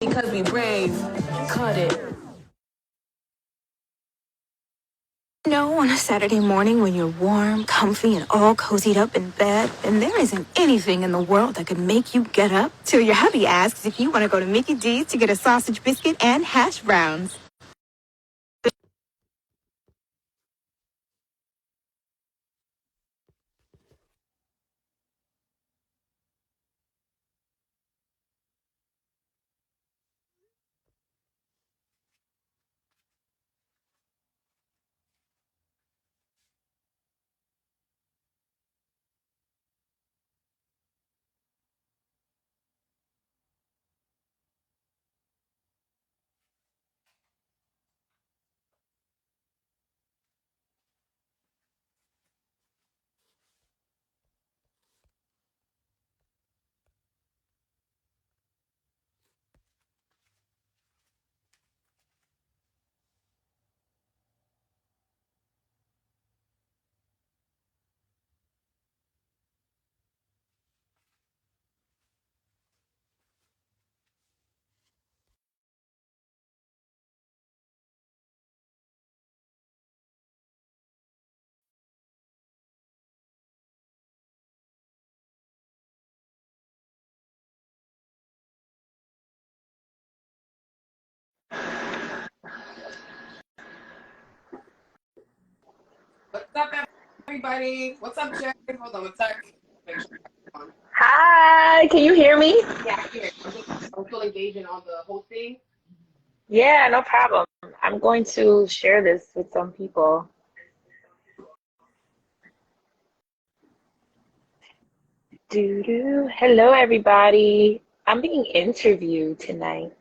because we brave. Cut it. On a Saturday morning when you're warm, comfy, and all cozied up in bed, and there isn't anything in the world that could make you get up till your hubby asks if you want to go to Mickey D's to get a sausage biscuit and hash browns. What's up, everybody? What's up, Jay? Hold on a sec. Make sure I'm on. Hi, can you hear me? Yeah, here. I'm still engaging on the hosting. Yeah, no problem. I'm going to share this with some people. Doo-doo. Hello, everybody. I'm being interviewed tonight.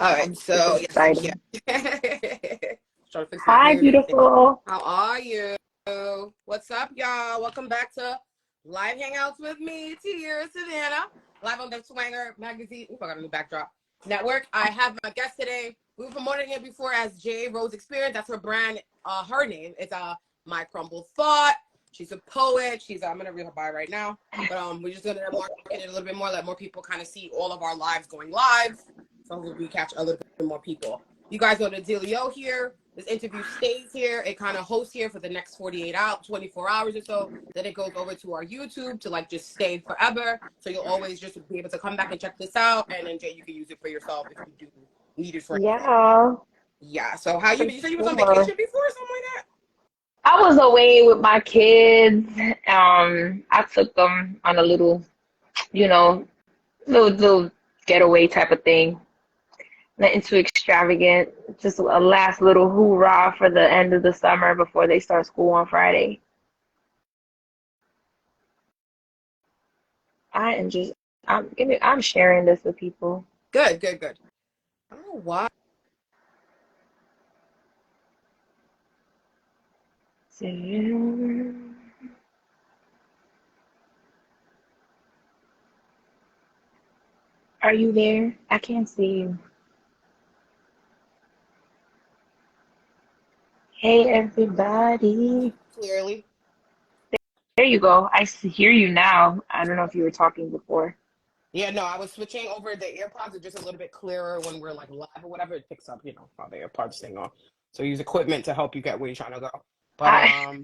All right, Super so yes, I'm here. exciting. Trying to fix my Hi, hair and everything. beautiful. How are you? What's up, y'all? Welcome back to Live Hangouts with me, Tia Savannah, live on the Swanger Magazine. I got a new backdrop network. I have my guest today. We were promoting it before as J Rose Experience. That's her brand. Her name is My Crumbled Thought. She's a poet. I'm gonna read her bio right now, but we're just gonna market it a little bit more, let more people kind of see all of our lives going live. So we catch a little bit more people. You guys know the dealio here. This interview stays here. It kind of hosts here for the next 48 hours, 24 hours or so. Then it goes over to our YouTube to like just stay forever. So you'll always just be able to come back and check this out. And then Jay, you can use it for yourself if you do need it for anything. Yeah, Yeah. So how for you said you was on sure. vacation before or something like that? I was away with my kids. I took them on a little, you know, little getaway type of thing. Nothing too extravagant. Just a last little hoorah for the end of the summer before they start school on Friday. I am just I'm sharing this with people. Good. I don't know why. Are you there? I can't see you. Hey everybody. Clearly. There you go. Hear you now. I don't know if you were talking before. Yeah, no, I was switching over the AirPods are just a little bit clearer when we're like live or whatever. It picks up, how the AirPods thing on. So use equipment to help you get where you're trying to go. But I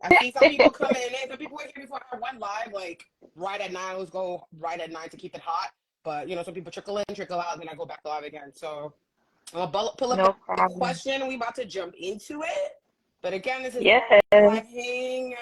I see some people coming in. Some people were here before I went live, like right at 9. I always go right at 9 to keep it hot. But some people trickle in, trickle out, then I go back live again. So I'm gonna pull up No the problem. question. We about to jump into it. But again, this is Yes. Live Hangouts.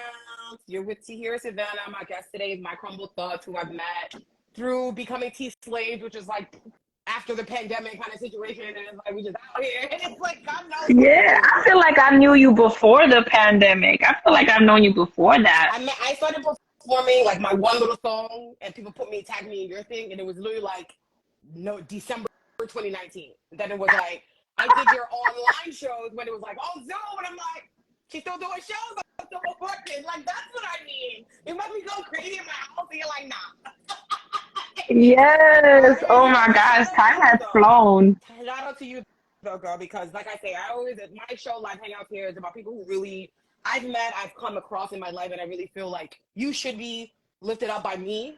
You're with T here, Savannah. My guest today is my Crumbled Thoughts, who I've met through becoming T slaves, which is like after the pandemic kind of situation, and it's like we just out here, and it's like God knows what to Yeah, do. I feel like I knew you before the pandemic. I feel like I've known you before that. I started performing like my one little song, and people tag me in your thing, and it was literally like no December 2019. Then it was like I did your online shows when it was like on Zoom, and I'm like, she's still doing shows, I'm still working. Like that's what I mean. It made me go crazy in my house, and you're like, nah. Yes. Oh Crazy. my But shout gosh, out to time you has though. flown. Shout out to you though, girl, because like I say, I always my show Live Hangouts here is about people who really I've met, I've come across in my life, and I really feel like you should be lifted up by me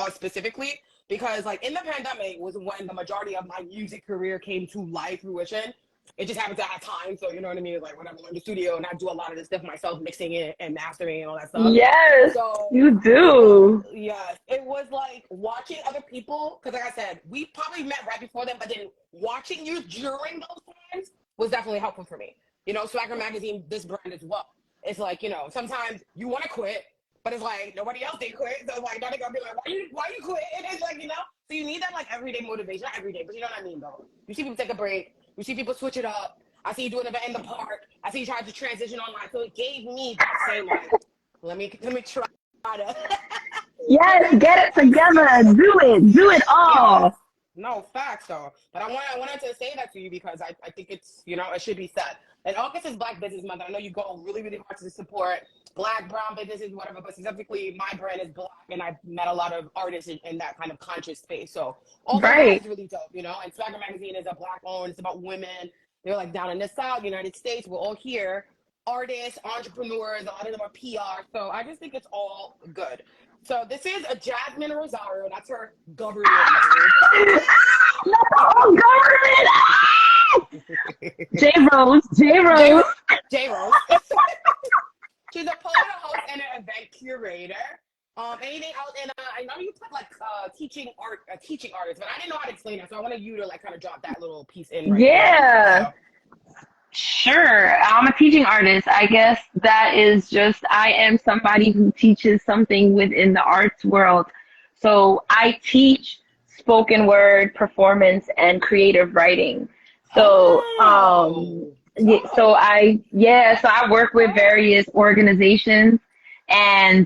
specifically, because like in the pandemic was when the majority of my music career came to live fruition. It just happened to have time, so you know what I mean. Like when I'm in the studio and I do a lot of this stuff myself, mixing it and mastering and all that stuff. Yes, So you do. yes, it was like watching other people, because like I said, we probably met right before them, but then watching you during those times was definitely helpful for me. You know, Swagger Magazine, this brand as well. It's like, you know, sometimes you want to quit, but it's like nobody else did quit. So it's like, now they're gonna be like, why you quit? And it's like, you know, so you need that like everyday motivation. Not every day, but you know what I mean though. You see people take a break, you see people switch it up. I see you do an event in the park. I see you try to transition online. So it gave me that same like, let me try to Yes, get it together. Do it yes. all. No, facts though. But I wanted to say that to you because I think it's, you know, it should be said. And August is Black Business Month. I know you go really, really hard to support Black, brown businesses, whatever, but specifically my brand is Black, and I've met a lot of artists in that kind of conscious space. So all of that Right. is really dope, you know. And Swagger Magazine is a Black owned, it's about women. They're like down in the South, United States. We're all here. Artists, entrepreneurs, a lot of them are PR. So I just think it's all good. So this is a Jasmine Rosario. That's her government name. Oh, government! J Rose. J Rose. She's a poet, a host, and an event curator. Anything else? And I know you put like teaching artist, but I didn't know how to explain it, so I wanted you to like kind of drop that little piece in. Right Yeah. there. Sure. I'm a teaching artist. I guess that is just, I am somebody who teaches something within the arts world. So I teach spoken word, performance, and creative writing. So, so I work with various organizations, and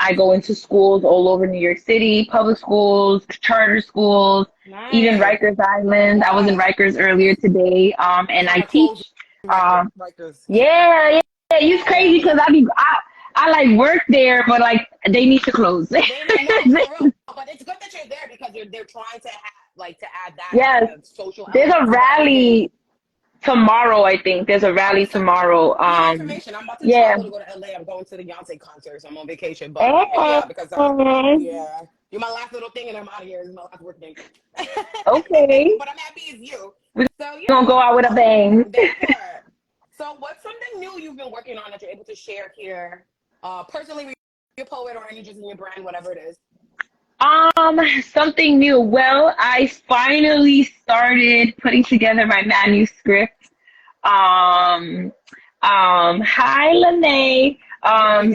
I go into schools all over New York City, public schools, charter schools, even Rikers Island. I was in Rikers earlier today, and I teach. Rikers. Yeah, it's crazy because I like work there, but like they need to close. They know, for real. But it's good that you're there because they're trying to add that Yes, kind of social. there's a element to rally tomorrow. I think there's a rally tomorrow. Information. I'm about to travel to go to LA. I'm going to the Beyonce concert, so I'm on vacation. But yeah, because do my last little thing and I'm out of here. This is my last work thing. Okay. But I'm happy it's you. We're So yeah, gonna go out with a bang. So what's something new you've been working on that you're able to share here? Personally, with your poet or just in your brand, whatever it is. Something new. Well, I finally started putting together my manuscript. Hi, Lene.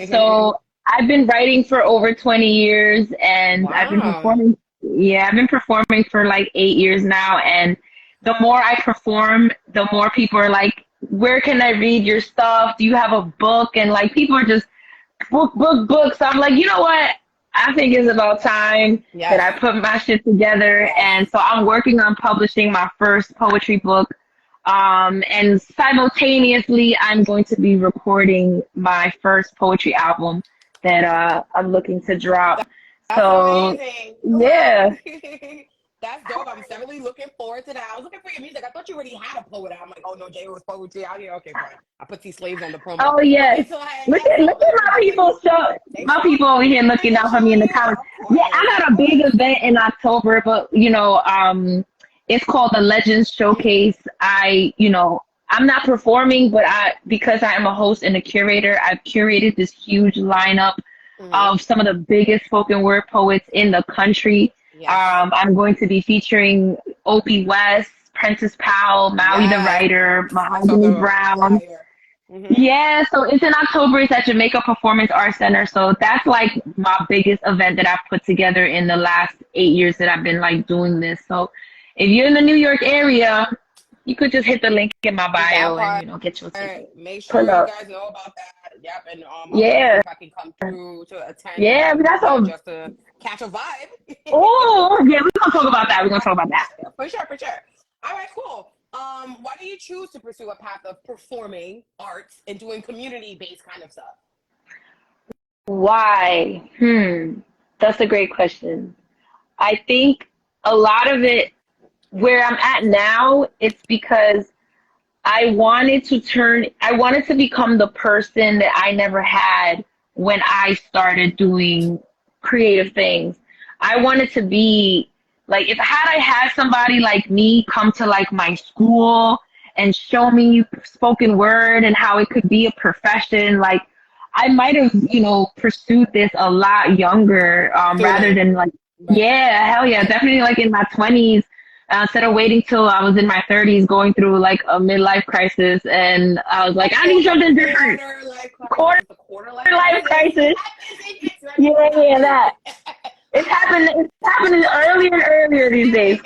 So I've been writing for over 20 years, and I've been performing. Yeah, I've been performing for like 8 years now, and the more I perform, the more people are like, where can I read your stuff? Do you have a book? And like people are just book. So I'm like, you know what? I think it's about time that I put my shit together. And so I'm working on publishing my first poetry book. And simultaneously, I'm going to be recording my first poetry album that I'm looking to drop. That's amazing. Yeah. That's dope. I'm definitely looking forward to that. I was looking for your music. I thought you already had a poet. I'm like, oh no, Jay was poetry out here. Okay, fine. I put these slaves on the promo. Oh yes. Look at my people. So my people over here looking out for me in the comments. Yeah, I got a big event in October, but it's called the Legends Showcase. I'm not performing, but because I am a host and a curator, I've curated this huge lineup of some of the biggest spoken word poets in the country. I'm going to be featuring Opie West, Prentice Powell, Maui the Writer, Mahogany Brown. Yeah, so it's in October. It's at Jamaica Performance Arts Center. So that's like my biggest event that I've put together in the last 8 years that I've been like doing this. So if you're in the New York area, you could just hit the link in my bio and get your ticket. Make sure you guys know about that. Yep, and if I can come through to attend. Yeah, but that's all. Just to catch a vibe. Oh, yeah, we're gonna talk about that. Yeah, for sure. All right, cool. Why do you choose to pursue a path of performing arts and doing community-based kind of stuff? Why? That's a great question. I think a lot of it, where I'm at now, it's because I wanted to become the person that I never had when I started doing creative things. I wanted to be like, if had I had somebody like me come to like my school and show me spoken word and how it could be a profession, like I might have, pursued this a lot younger, rather than like, Right. yeah, hell yeah, definitely like in my 20s, instead of waiting till I was in my 30s going through like a midlife crisis, and I was like, I need something different. Quarter life crisis. Yeah, that. It's happening earlier and earlier these days.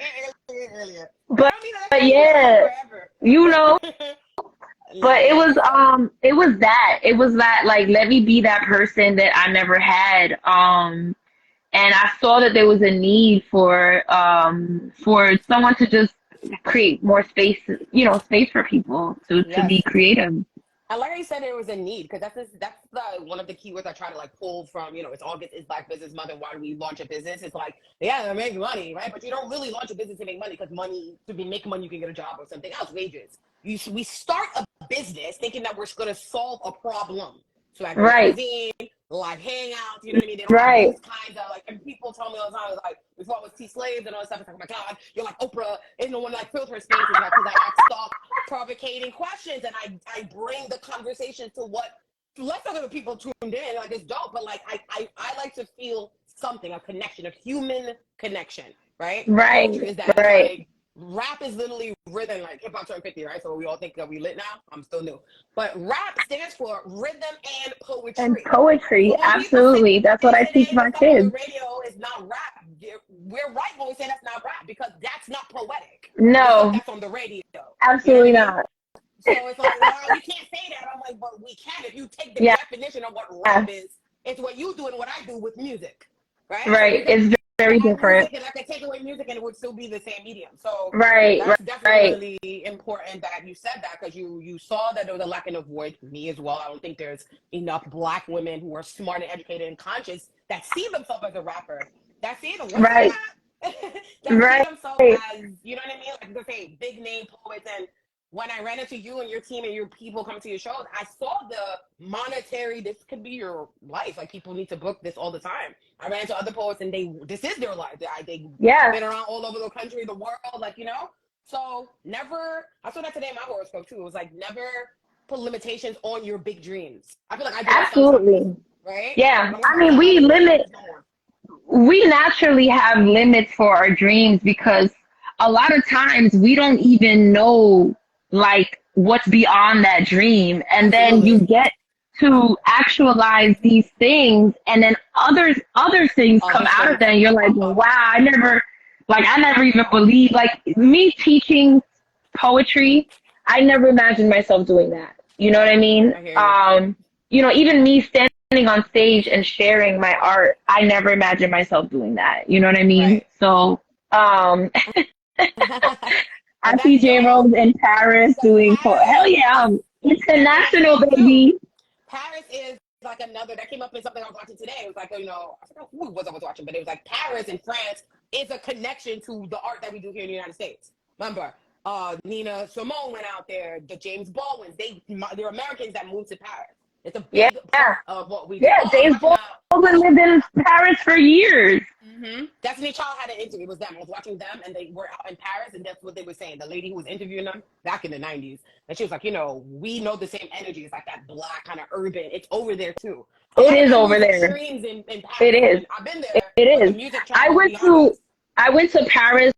But yeah, you know. But it was that like, let me be that person that I never had. And I saw that there was a need for someone to just create more space, space for people to be creative. I like how you said there was a need, because that's the one of the keywords I try to like pull from. It's August is Black Business Month, and why do we launch a business? It's like, yeah, to make money, right? But you don't really launch a business to make money, because make money, you can get a job or something else, wages. We start a business thinking that we're going to solve a problem. So like cuisine, live hangouts, you know what I mean? They don't have these kinds of like, and people tell me all the time, like, before I was T-Slaves and all that stuff, it's like, oh my God, you're like Oprah, and no one like fills her spaces, right? Because I ask thought-provocating questions, and I bring the conversation to what less other people tuned in, like it's dope, but like I like to feel something, a connection, a human connection, right? Poetry is that. It's like, rap is literally rhythm, like hip hop turned 50, right? So we all think that we lit now. I'm still new. But rap stands for rhythm and poetry. And poetry, so absolutely. That's what I teach my kids. The radio is not rap. We're right when we say that's not rap, because that's not poetic. No. That's on the radio. Absolutely not. So it's like, well, you can't say that. I'm like, but we can if you take the definition of what rap is. It's what you do and what I do with music, right? Right. It's very different. And I could take away music and it would still be the same medium. So that's definitely important that you said that, because you saw that there was a lacking of voice. Me as well. I don't think there's enough Black women who are smart and educated and conscious that see themselves as a rapper. That see them. That see themselves as, you know what I mean? Like they say, big name poets. And when I ran into you and your team and your people coming to your shows, I saw the monetary, this could be your life. Like, people need to book this all the time. I ran into other poets and this is their life. They've been around all over the country, the world, like, So I saw that today in my horoscope too. It was like, never put limitations on your big dreams. I feel like I do that sometimes, right? Yeah. I mean, we naturally have limits for our dreams, because a lot of times we don't even know like what's beyond that dream, and then you get to actualize these things, and then other things come out of that, and you're like, wow, I never even believed, like, me teaching poetry, I never imagined myself doing that. You know what I mean? Even me standing on stage and sharing my art, I never imagined myself doing that. You know what I mean? So I see J Rose in Paris doing hell yeah, international, baby. Paris is like another that came up in something I was watching today. It was like, I forgot who it was I was watching, but it was like Paris in France is a connection to the art that we do here in the United States. Remember, Nina Simone went out there, the James Baldwins, they're Americans that moved to Paris. It's a big part of what we do. Yeah, James Baldwin lived in Paris for years. Mm-hmm. Destiny Child had an interview. It was them. I was watching them, and they were out in Paris, and that's what they were saying. The lady who was interviewing them back in the 90s, and she was like, we know the same energy. It's like that Black kind of urban. It's over there too. It is over there. In Paris. It is. I've been there. It is. I went to Paris.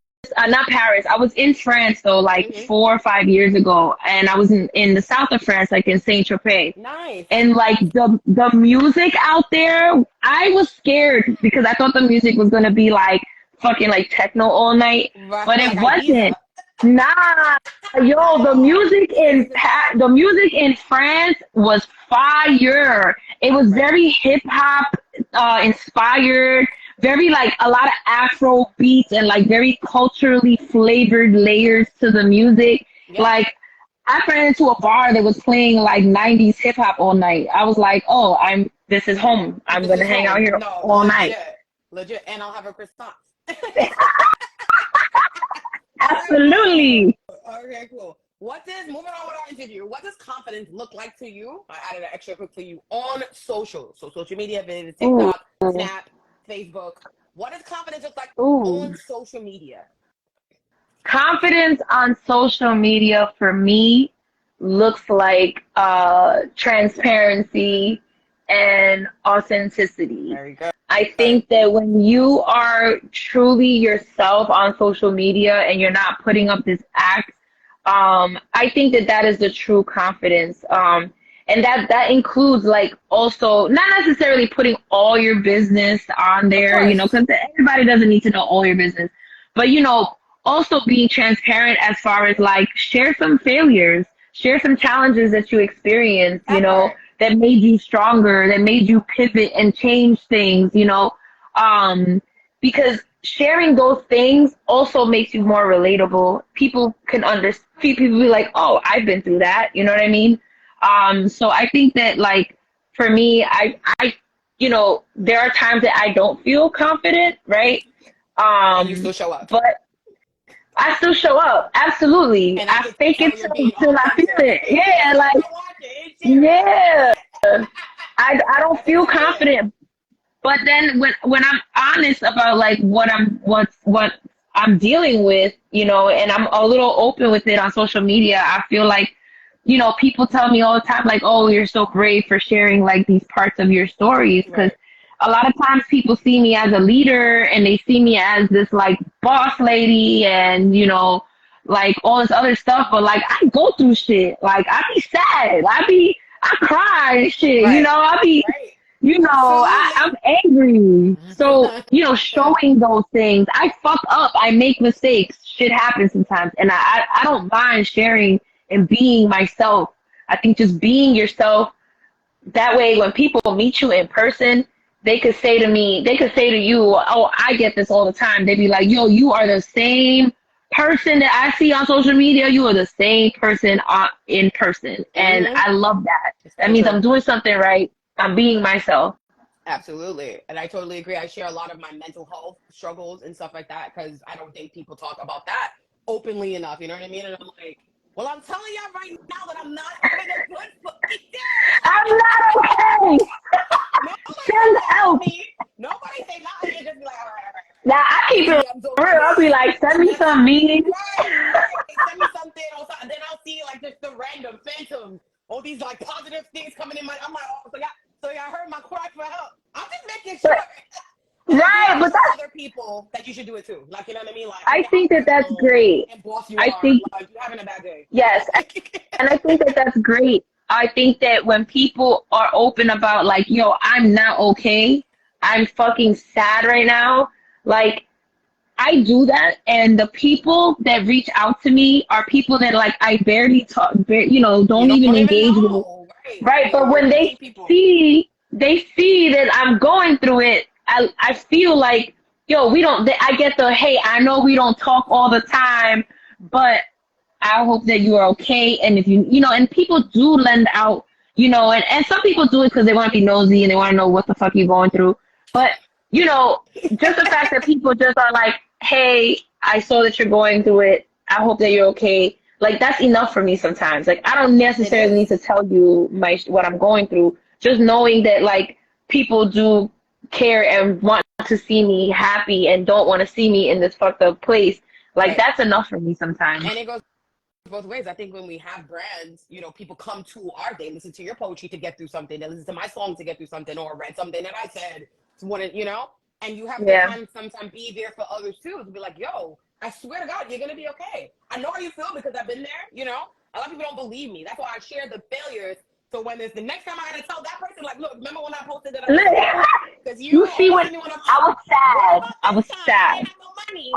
Not Paris. I was in France though, like 4 or 5 years ago, and I was in the south of France, like in Saint Tropez. Nice. And like the music out there, I was scared because I thought the music was gonna be like fucking like techno all night, but it wasn't. Nah, yo, the music in France was fire. It was very hip hop inspired. Very like a lot of Afro beats and like very culturally flavored layers to the music. Yeah. Like I ran into a bar that was playing like 90s hip hop all night. I was like, oh, this is home. I'm going to hang out here all night. Legit. And I'll have a croissant. Absolutely. Okay, cool. moving on with our interview, what does confidence look like to you? I added an extra quick for you on social. So social media, videos, Ooh, TikTok, Snap, Facebook. What does confidence look like ooh. on social media? Confidence on social media for me looks like transparency and authenticity. Very good. I think that when you are truly yourself on social media and you're not putting up this act, I think that that is the true confidence. And that includes like also not necessarily putting all your business on Of there, course. because everybody doesn't need to know all your business, but also being transparent as far as like share some failures, share some challenges that you experienced, That part. that made you stronger, that made you pivot and change things, because sharing those things also makes you more relatable. People can understand, people be like, oh, I've been through that. You know what I mean? So I think that like for me, there are times that I don't feel confident, right? And you still show up. But I still show up. Absolutely. And I I can fake tell it you're till being I feel authentic. it. Yeah, like, yeah. I don't That's feel exactly it. confident. But then when I'm honest about like what I'm dealing with, and I'm a little open with it on social media, I feel like, people tell me all the time like, "Oh, you're so brave for sharing like these parts of your stories," because Right. a lot of times people see me as a leader and they see me as this like boss lady and like all this other stuff, but like I go through shit. Like I cry and shit, Right. I be Right. I'm angry. So, showing those things, I fuck up, I make mistakes, shit happens sometimes. And I don't mind sharing and being myself. I think just being yourself, that way when people meet you in person, they could say to you, oh, I get this all the time. They'd be like, yo, you are the same person that I see on social media. You are the same person in person. And Mm-hmm. I love that. It's That so means true. I'm doing something right. I'm being myself. Absolutely. And I totally agree. I share a lot of my mental health struggles and stuff like that because I don't think people talk about that openly enough. You know what I mean? And I'm like, well, I'm telling y'all right now that I'm not having a good fucking day. I'm not okay. Nobody say Send nothing to help. me. Nobody say nothing. They just be like, all right. Now I They keep see it DMs real. over I'll be there. like, send me And some memes. right. Send me something or something. Then I'll see like just the random phantom, all these like positive things coming in my. I'm like, oh, so y'all heard my cry for help. I'm just making sure. But, And I do right, want to but show other people that you should do it too. Like, you know what I mean? Like, I I get how think that that's personal great. and boss you I are. think Like, you're having a bad day. yes, and I think that that's great. I think that when people are open about like, yo, I'm not okay. I'm fucking sad right now. Like I do that, and the people that reach out to me are people that like I barely talk, You don't don't even even engage with. know. Right. Right, They're but when good people. they see that I'm going through it, I feel like, yo, we don't. I get the hey, I know we don't talk all the time, but I hope that you are okay. And if and people do lend out, and some people do it because they want to be nosy and they want to know what the fuck you're going through. But, just the fact that people just are like, hey, I saw that you're going through it. I hope that you're okay. Like, that's enough for me sometimes. Like, I don't It necessarily is. need to tell you what I'm going through. Just knowing that, like, people do care and want to see me happy and don't want to see me in this fucked up place. Like, Right. that's enough for me sometimes. And it goes both ways. I think when we have brands, people come to they listen to your poetry to get through something. They listen to my song to get through something or read something that I said. And you have to Yeah. kind of sometimes be there for others too. To be like, yo, I swear to God, you're going to be okay. I know how you feel because I've been there, A lot of people don't believe me. That's why I share the failures. So when there's the next time I had to tell that person, like, look, remember when I posted that I was sick? Because you You see, always when see me when I'm I up. was What sad, about I this was time? I sad. didn't have no money.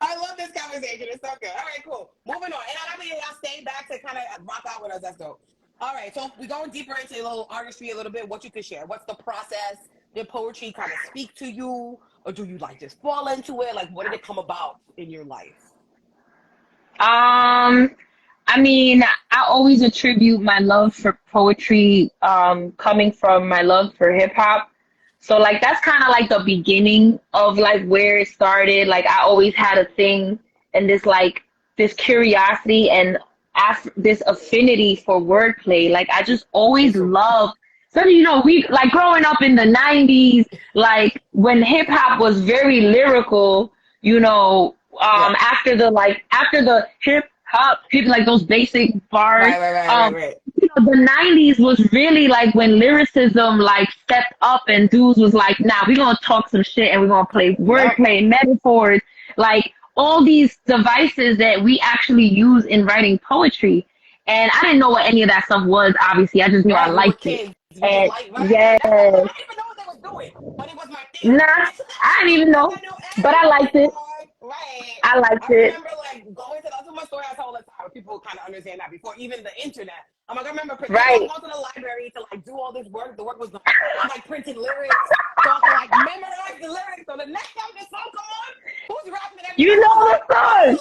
I love this conversation. It's so good. All right, cool. Moving on. And I mean, y'all stay back to kind of rock out with us. That's dope. All right, so we're going deeper into a little artistry a little bit. What you could share? What's the process? Did poetry kind of speak to you, or do you like just fall into it? Like, what did it come about in your life? Um, I mean, I always attribute my love for poetry, coming from my love for hip hop. So like that's kind of like the beginning of like where it started. Like I always had a thing and this curiosity and this affinity for wordplay. Like I just always loved. So we like growing up in the '90s, like when hip hop was very lyrical. After the hip hop, like those basic bars. Right. The '90s was really like when lyricism like stepped up, and dudes was like, nah, we're gonna talk some shit and we're gonna play wordplay, metaphors, like all these devices that we actually use in writing poetry. And I didn't know what any of that stuff was. Obviously, I just knew I liked it. And yes, I didn't even know what they was doing, but it was my thing. nah, I didn't even know, but I liked it. Right. I liked I it. remember like going to that's my story I tell all the time. People kind of understand that before even the internet. I'm like, I remember going to the library to like do all this work. The work was done. I'm like printing lyrics, so I can like memorize the lyrics. So the next time this song come on, who's rapping it? You know the song.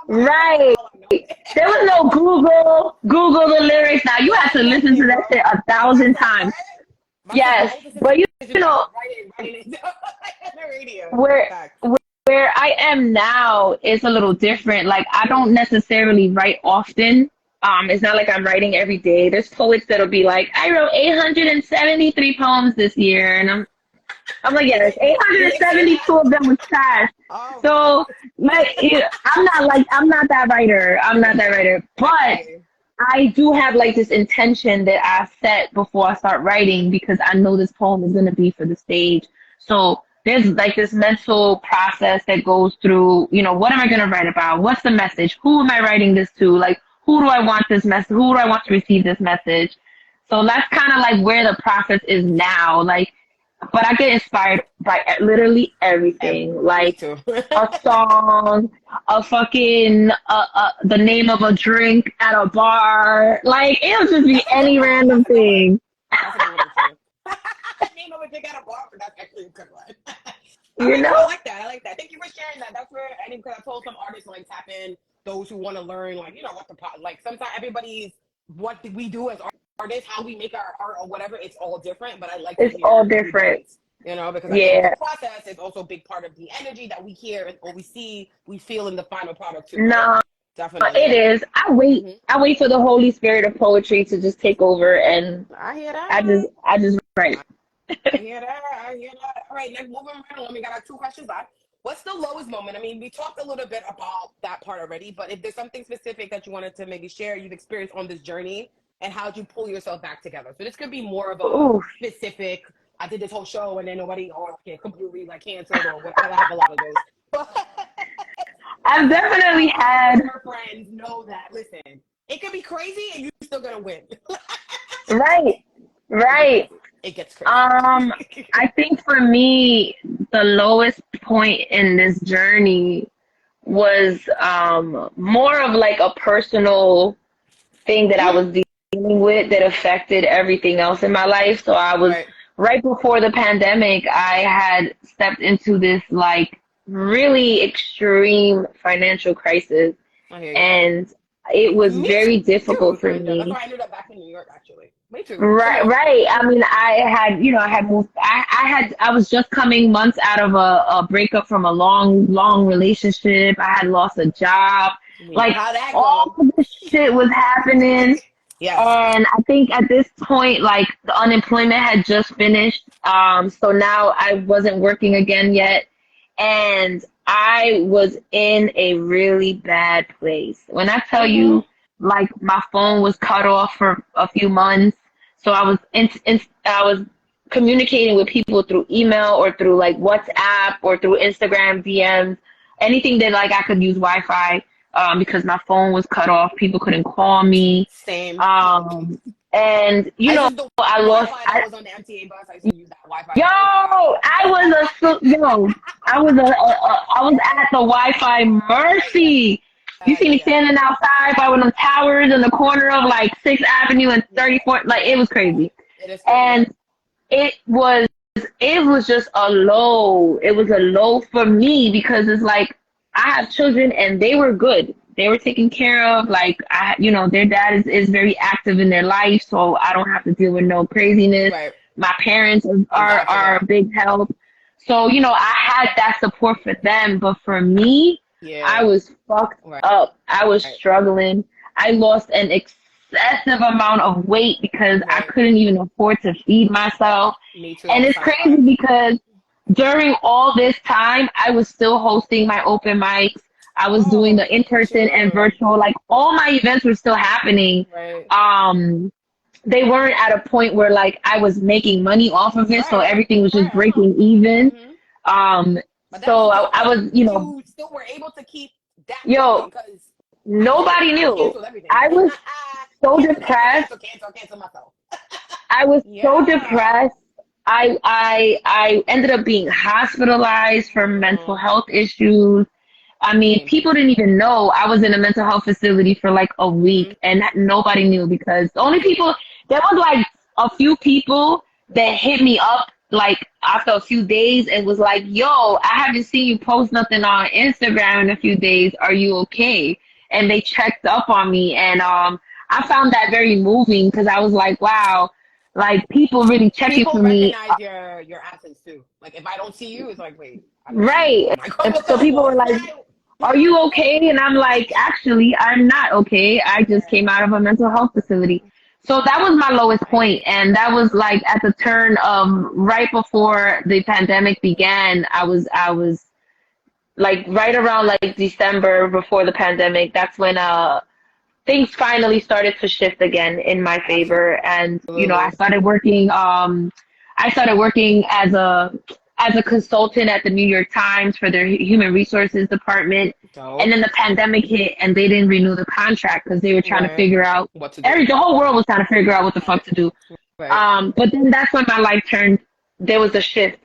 Like, right. There was no Google the lyrics. Now you have to listen to that shit 1,000 times. Yes, but you know where I am now is a little different. Like I don't necessarily write often. It's not like I'm writing every day. There's poets that'll be like, I wrote 873 poems this year, and I'm like, yes, 872 of them was trash. So like, I'm not that writer. But I do have like this intention that I set before I start writing, because I know this poem is gonna be for the stage. So there's like this mental process that goes through, what am I gonna write about? What's the message? Who am I writing this to? Like, who do I want this message? Who do I want to receive this message? So that's kind of like where the process is now. Like, but I get inspired by literally everything. Like a song, a fucking, the name of a drink at a bar. Like, it'll just be any random thing. Name of a drink at a bar, but that's actually a good one. I like that. Thank you for sharing that. That's where because I told some artists like tap in those who want to learn, like what the like. Sometimes everybody's what we do as artists, how we make our art or whatever. It's all different, but I like it's all different. Because I think the process is also a big part of the energy that we hear or we see, we feel in the final product too. No, right? Definitely. It is. I wait for the Holy Spirit of poetry to just take over, and I hear that. I just write. I hear that. All right, next moving right on. We got 2 questions left. What's the lowest moment? I mean, we talked a little bit about that part already, but if there's something specific that you wanted to maybe share, you've experienced on this journey, and how'd you pull yourself back together? So this could be more of a specific, I did this whole show and then nobody completely like canceled or whatever. I have a lot of those. I've definitely had. Your friends know that. Listen, it could be crazy and you're still gonna win. Right. It gets crazy. I think for me, the lowest point in this journey was more of like a personal thing that I was dealing with that affected everything else in my life. So I was right before the pandemic, I had stepped into this like really extreme financial crisis, and it was very difficult for me. That's why I ended up back in New York, actually. Me too. Right. I mean, I had moved. I was just coming months out of a breakup from a long relationship. I had lost a job. Like all of this shit was happening. Yeah. And I think at this point, like the unemployment had just finished. So now I wasn't working again yet. And I was in a really bad place. When I tell you, like my phone was cut off for a few months. So I was communicating with people through email or through like WhatsApp or through Instagram DMs, anything that like I could use Wi-Fi, because my phone was cut off. People couldn't call me. Same. And I lost. I was on the MTA bus. I used to use that Wi-Fi. I was at the Wi-Fi mercy. You see me standing outside by one of them towers in the corner of like 6th Avenue and 34th. Like it was crazy. And it was just a low. It was a low for me because it's like I have children and they were good. They were taken care of. Like their dad is very active in their life, so I don't have to deal with no craziness. Right. My parents are a big help. So, I had that support for them, but for me, I Yeah. was fucked Right. up. I was Right. struggling. I lost an excessive amount of weight because I Right. couldn't even afford to feed myself. Me too. I'm And a it's size crazy 5. because during all this time, I was still hosting my open mics. I was doing Oh, the look at in-person and you. virtual, like all my events were still happening. Right. Um, they weren't at a point where like I was making money off of it, so Right. everything was just Right. I know. breaking even. Hmm. Um, But that's so dope I that was, you know, you still were able to keep that yo, going because I couldn't. nobody I knew. canceled everything. I was so cancel, cancel, depressed. cancel, cancel, cancel myself. I was so Yeah. depressed. I ended up being hospitalized for mental Mm, health issues. I mean, same. people didn't even know I was in a mental health facility for like a Hmm. week and nobody knew because the only people, there was like a few people that hit me up like after a few days and was like, yo, I haven't seen you post nothing on Instagram in a few days. Are you okay? And they checked up on me and I found that very moving because I was like, wow, like people really checking People for me. recognize your absence too. Like if I don't see you, it's like, wait, I don't see you. Right. I'm like, And what's so up? people were What's like, that? are you okay? And I'm like, actually, I'm not okay. I just came out of a mental health facility. So that was my lowest point, and that was like at the turn of right before the pandemic began. I was like right around like December before the pandemic. That's when things finally started to shift again in my favor, and you know, Absolutely. I started working as a consultant at the New York Times for their human resources department. And Dope. then the pandemic hit and they didn't renew the contract because they were trying to Right. figure out What to do? the whole world was trying to figure out what the fuck to do. Right. But then that's when my life turned. There was a shift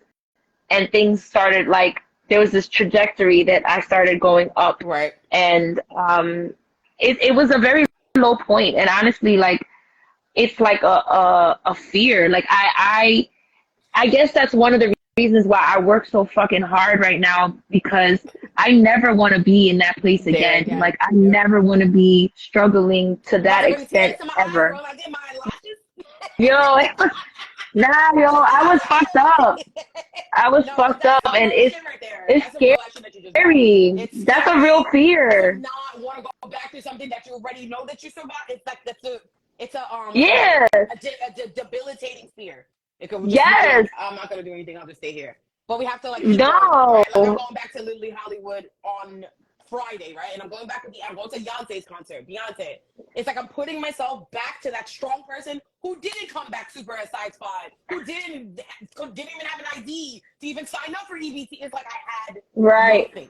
and things started like there was this trajectory that I started going up, Right. and it was a very low point. And honestly, like it's like a fear. Like I guess that's one of the reasons why I work so fucking hard right now because I never want to be in that place There again. again. Like I Yep. never want to be struggling to I'm about that to bring tears extent to my eyes, ever. bro. When I did my lashes. Yo, nah, yo, I was fucked up. I was No, fucked up, that's some and real shit right there. it's That's some real ass shit that you just got. scary. It's That's a real scary to fear. not want to go back to something that you already know that you survived. It's like it's a what's the word? Yeah. Debilitating fear. It could just make you Yes. like, I'm not gonna do anything. I'll just stay here. But we have to like keep going, No. right? Like I'm going back to literally Hollywood on Friday, right? And I'm going back with I'm going to Beyonce's concert. Beyonce. It's like I'm putting myself back to that strong person who didn't come back super as size 5, who didn't even have an ID to even sign up for EBT. It's like I had Right. nothing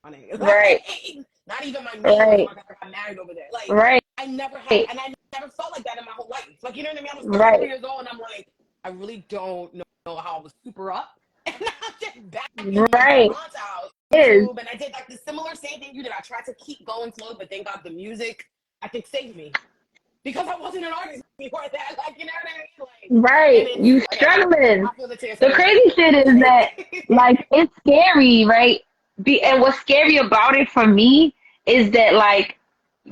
on it. Right. Like, not even my name was on Right. my car. I got married over there. Like Right. I never had, and I never felt like that in my whole life. Like you know what I mean? I was 33 Right. years old, and I'm like, I really don't know how I was super up. And I'm just back in my Right. aunt's house, Is. YouTube, and I did like the similar same thing you did. I tried to keep going slow, but thank God the music, I think, saved me because I wasn't an artist before that. Like you know what I mean? Like, and Right. it's You again, struggling. I feel the tears The for real. crazy shit is that like it's scary, right? Yeah, And what's scary about it for me is that like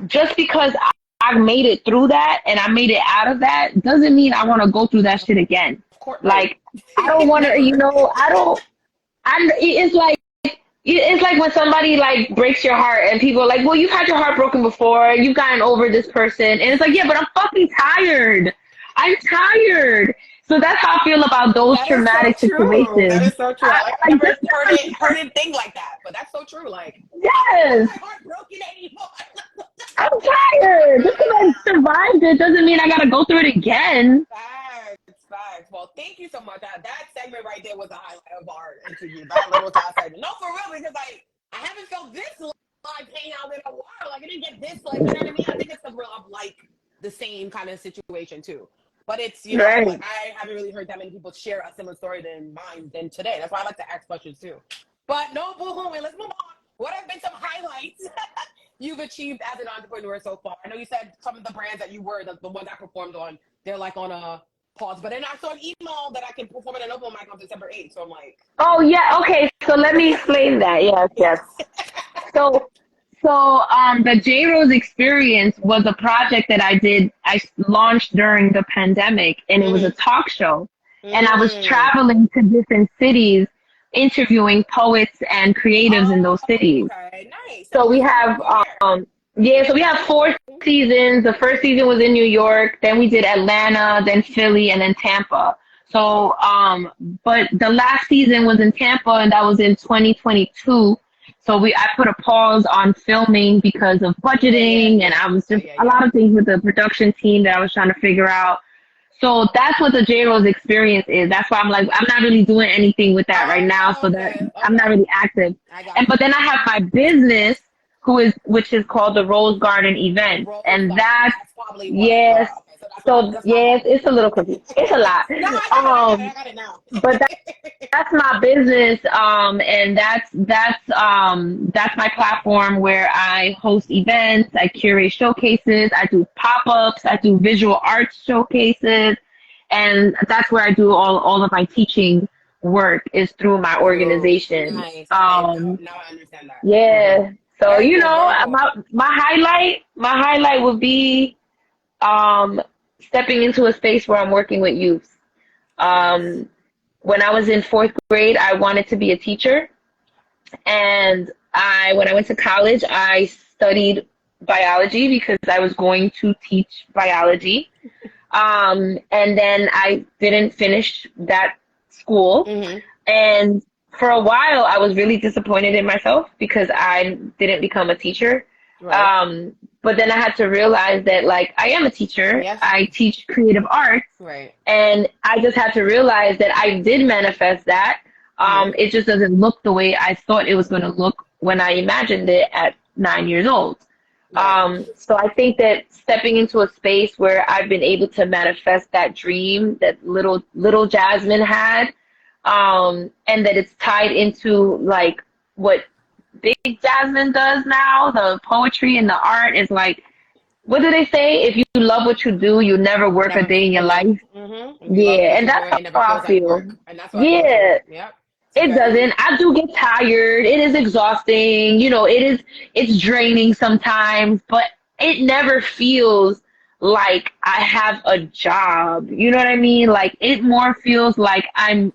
just because I made it through that and I made it out of that doesn't mean I want to go through that shit again. of course, right? Like I don't want to, you Never. know, I don't. It's like it's like when somebody like breaks your heart and people are like, well, you've had your heart broken before, you've gotten over this person, and it's like, yeah, but I'm fucking tired. I'm tired. So that's how I feel about those That is so traumatic true. That situations. is so true. I like I never just heard it think like that, but that's so true. Like, why is yes, my heart broken anymore? I'm tired. Just because I survived it doesn't mean I gotta go through it again. Facts, facts. Well, thank you so much. That segment right there was a highlight of our interview. That little side segment. No, for real, because like I haven't felt this like hang out in a while. Like I didn't get this like you know what I mean. I think it's the real of like the same kind of situation too. But it's like Right. I haven't really heard that many people share a similar story than mine than today. That's why I like to ask questions too. But no boo-hooing. Let's move on. What have been some highlights you've achieved as an entrepreneur so far? I know you said some of the brands that you were the ones I performed on. They're like on a pause. But then I saw an email that I can perform at an open mic on December 8th. So I'm like, Oh yeah. Okay. So let me explain that. Yes. Yes. yes. So the J Rose experience was a project that I did. I launched during the pandemic, and it was a Mm-hmm. talk show. And I was Mm. traveling to different cities interviewing poets and creatives in those cities. Okay, nice. So That's we what's up have over here. yeah, so we have 4 seasons. The first season was in New York, then we did Atlanta, then Philly, and then Tampa. So but the last season was in Tampa, and that was in 2022. So I put a pause on filming because of budgeting, and I was just a lot of things with the production team that I was trying to figure out. So that's what the J Rose experience is. That's why I'm like, I'm not really doing anything with that right now. So that Okay, I'm not okay. really active. I And got but you. then I have my business, which is called the Rose Garden The Events, Rose and Garden. that's That's probably what. yes. Okay, so So that's why I yes, got it's a little confusing. It's a lot. it. No, I got it. I got it. I got it now. But that's my business, and that's my platform where I host events, I curate showcases, I do pop-ups, I do visual arts showcases, and that's where I do all of my teaching work is through my organization. Nice. Okay, now I understand that. Yeah. So Very cool. Very cool. my highlight would be um stepping into a space where I'm working with youth. Nice. Um, when I was in 4th grade, I wanted to be a teacher. And when I went to college, I studied biology because I was going to teach biology. And then I didn't finish that school. Mm-hmm. And for a while, I was really disappointed in myself because I didn't become a teacher. Right. But then I had to realize that, like, I am a teacher. Yes. I teach creative arts. Right. And I just had to realize that I did manifest that. It just doesn't look the way I thought it was going to look when I imagined it at 9 years old. Right. So I think that stepping into a space where I've been able to manifest that dream that little Jasmine had, and that it's tied into like what Big Jasmine does now, the poetry and the art is like, what do they say? If you love what you do, you never work a Never day in your feel like, life. if you love Yeah, what and you do, that's it never how feels I like feel. work. And that's what I go through. Yeah, Yep. It's it very, doesn't. I do get tired. It is exhausting. It's draining sometimes, but it never feels like I have a job. You know what I mean? Like it more feels like I'm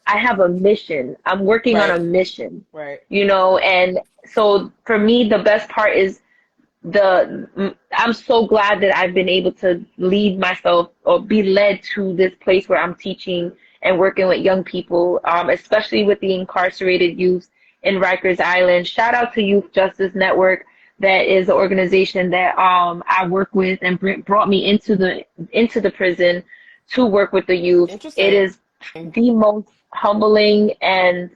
I have a mission. I'm working on a right. mission, Right. and so for me the best part is I'm so glad that I've been able to lead myself or be led to this place where I'm teaching and working with young people, especially with the incarcerated youth in Rikers Island. Shout out to Youth Justice Network. That is the organization that I work with and brought me into the prison to work with the youth. It Interesting. is the most humbling and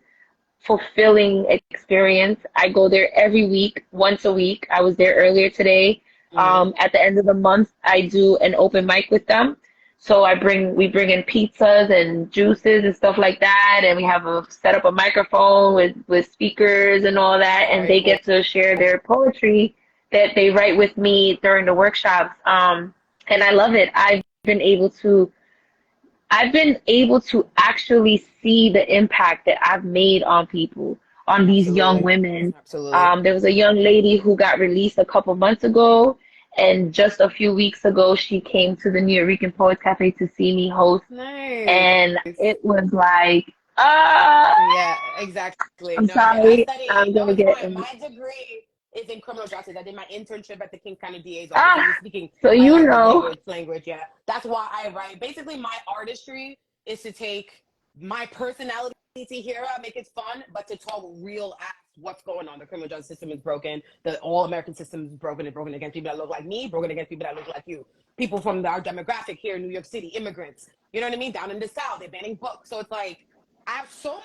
fulfilling experience. I go there every week, once a week. I was there earlier today. Mm-hmm. At the end of the month, I do an open mic with them. So we bring in pizzas and juices and stuff like that, and we have set up a microphone with speakers and all that, and Very they cool. get to share their poetry that they write with me during the workshops. And I love it. I've been able to actually see the impact that I've made on people, on these young Absolutely. women. Absolutely. There was a young lady who got released a couple months ago, and just a few weeks ago, she came to the New York Poets Cafe to see me host, Nice. and it was like, Yeah, exactly. I'm No, I get it. I sorry, study, I'm no, gonna it's get, fine. My degree is in criminal justice. I did my internship at the King County DA's office. So ah, you're speaking so my you active know, language, yeah. That's why I write. Basically, my artistry is to take my personality to hear it, make it fun, but to talk real acts. What's going on? The criminal justice system is broken. The all American system is broken and broken against people that look like me, broken against people that look like you. People from our demographic here in New York City, immigrants. You know what I mean? Down in the South, they're banning books. So it's like I have so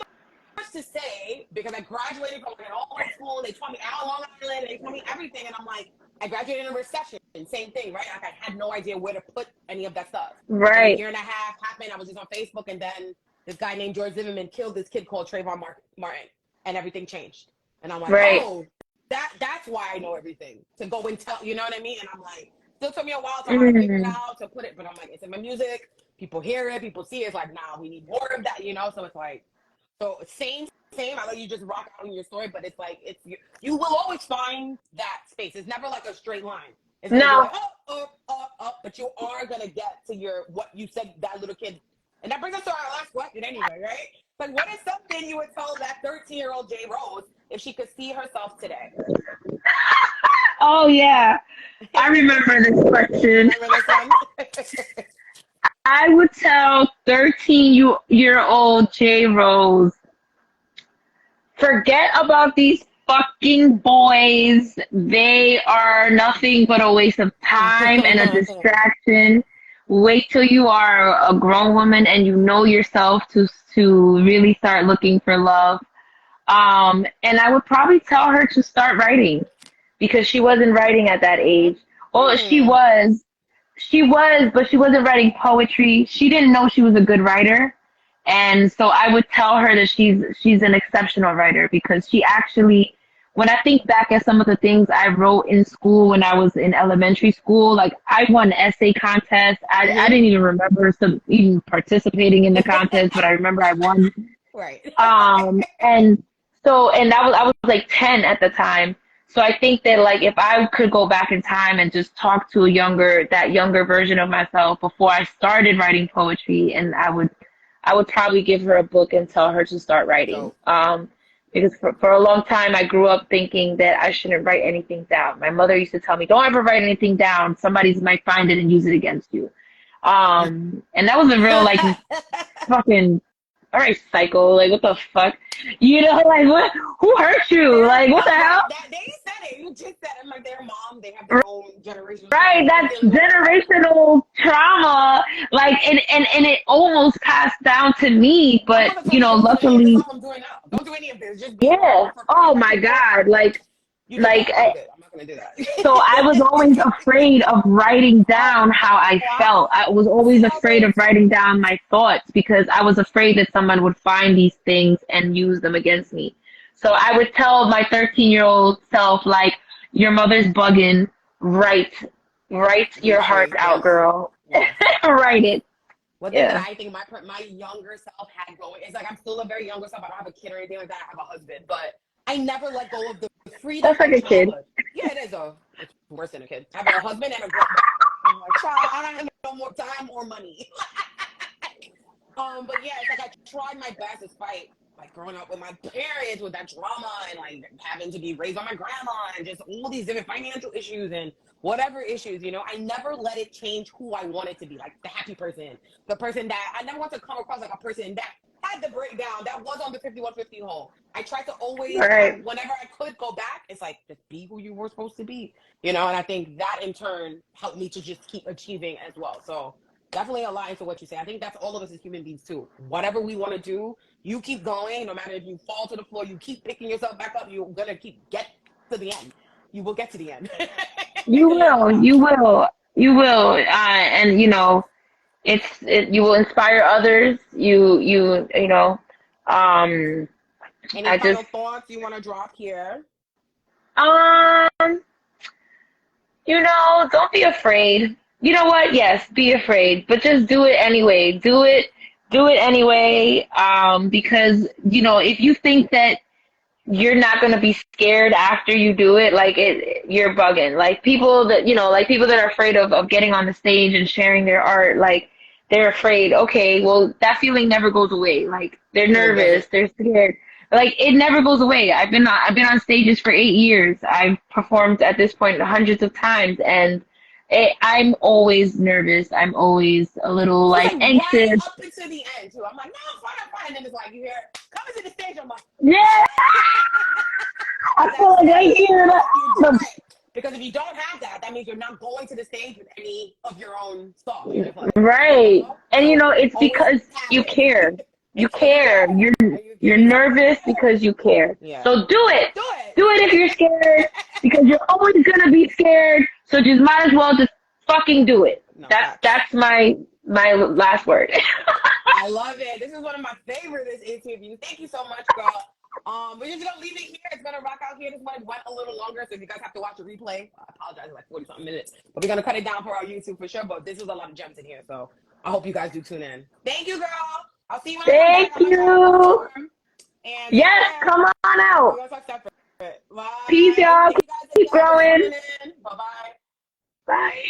much to say because I graduated from an all-white school. They taught me out on Long Island. They taught me everything, and I'm like, I graduated in a recession. Same thing, right? Like I had no idea where to put any of that stuff. And a right, year and a half happened. I was just on Facebook, and then this guy named George Zimmerman killed this kid called Trayvon Martin, and everything changed. And I'm like, right, oh, that's why I know everything. To go and tell, you know what I mean? And I'm like, still took me a while to how to figure it mm, out, to put it, but I'm like, it's in my music. People hear it, people see it. It's like, nah, we need more of that, you know? So it's like, so same. I let you just rock out in your story, but it's like you will always find that space. It's never like a straight line. It's gonna be no, like up, but you are gonna get to your what you said that little kid. And that brings us to our last question anyway, right? Like, what is something you would tell that 13-year-old J Rose if she could see herself today? Oh yeah, I remember this question. Remember this one? I would tell 13-year-old J Rose, forget about these fucking boys. They are nothing but a waste of time and a distraction. Wait till you are a grown woman and you know yourself to really start looking for love. And I would probably tell her to start writing because she wasn't writing at that age. Well, she was, but she wasn't writing poetry. She didn't know she was a good writer. And so I would tell her that she's an exceptional writer because she actually, when I think back at some of the things I wrote in school when I was in elementary school, like I won essay contests. I didn't even remember even participating in the contest, but I remember I won. Right. And I was like 10 at the time. So I think that like if I could go back in time and just talk to that younger version of myself before I started writing poetry, and I would probably give her a book and tell her to start writing. Because for a long time I grew up thinking that I shouldn't write anything down. My mother used to tell me, don't ever write anything down. Somebody might find it and use it against you. And that was a real like fucking, all right, psycho, like what the fuck? You know, like what? Who hurt you? Like what the hell? They said it. You just said it. Like their mom, they have their own generational. Right, that's generational trauma. Like, and it almost passed down to me, but you know, luckily. I'm doing now. Don't do any of this. Just yeah. Oh my God. I'm not gonna do that. So I was always afraid of writing down how I felt. I was always afraid of writing down my thoughts because I was afraid that someone would find these things and use them against me. So I would tell my 13-year-old self, like, your mother's bugging. Write your heart out, girl. Write it. One thing that I think my younger self had going is like I'm still a very younger self. I don't have a kid or anything like that. I have a husband, but I never let go of the freedom. That's like a kid. Yeah, it is though. It's worse than a kid. I have a husband and a girlfriend. I'm like, child, I don't have no more time or money. But yeah, it's like I tried my best despite like growing up with my parents with that drama and like having to be raised by my grandma and just all these different financial issues and whatever issues, you know, I never let it change who I wanted to be, like the happy person, the person that I never want to come across like a person that had the breakdown, that was on the 5150 home. I tried to always, whenever I could go back, it's like, just be who you were supposed to be, you know, and I think that in turn helped me to just keep achieving as well. So definitely align to what you say. I think that's all of us as human beings too. Whatever we want to do, you keep going, no matter if you fall to the floor, you keep picking yourself back up, you're going to get to the end. You will get to the end. You will. And you know, you will inspire others. You know, any final thoughts you want to drop here? You know, don't be afraid. You know what? Yes, be afraid, but just do it anyway. Do it anyway. Because you know, if you think that you're not going to be scared after you do it, like you're bugging. Like people that, you know, like people that are afraid of getting on the stage and sharing their art, like they're afraid. Okay, well, that feeling never goes away. Like they're nervous, they're scared. Like it never goes away. I've been on stages for 8 years. I've performed at this point hundreds of times, and I'm always nervous. I'm always a little like anxious. Right up until the end too. I'm like, no, I'm fine. And then it's like you hear, come to the stage. I'm like, yeah. I feel like I hear that. Because if you don't have that, that means you're not going to the stage with any of your own stuff. Right. And you know, it's because you care. You care. You're nervous because you care. Yeah. So do it. Do it if you're scared, because you're always gonna be scared. So just might as well just fucking do it. No, that's my last word. I love it. This is one of my favorites interviews. Thank you so much, girl. We're just gonna leave it here. It's gonna rock out here. This one went a little longer, so if you guys have to watch a replay, I apologize, it's like 40-something minutes. But we're gonna cut it down for our YouTube for sure. But this is a lot of gems in here, so I hope you guys do tune in. Thank you, girl. I'll see you when I come back. Thank you. And yes, come on out. Bye. Peace, y'all. Keep growing. Bye-bye. Bye.